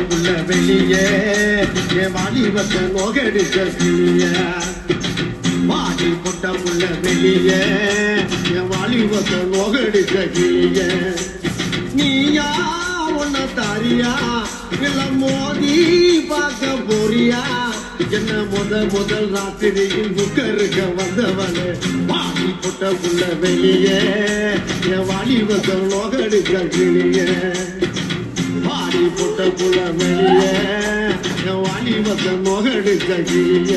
புள்ள வெளியே என் வாலிபத்தை நோகடிச்ச கிளிய வாடி புட்ட புள்ள வெளியே என் வாலிபத்தை நோகடிச்ச கிளிய நீயா உன்ன தாரியா இல்ல மோதி பார்க்க போறியா என்ன முதல் ராத்திரியில் புக்கருக்க வந்தவனே வாடி புட்ட புள்ள வெளியே என் வாலிபத்தை நோகடிச்ச கிளிய வாடி புட்ட புள்ள வெளியே வாலிபத்தை நோகடிச்ச கிளிய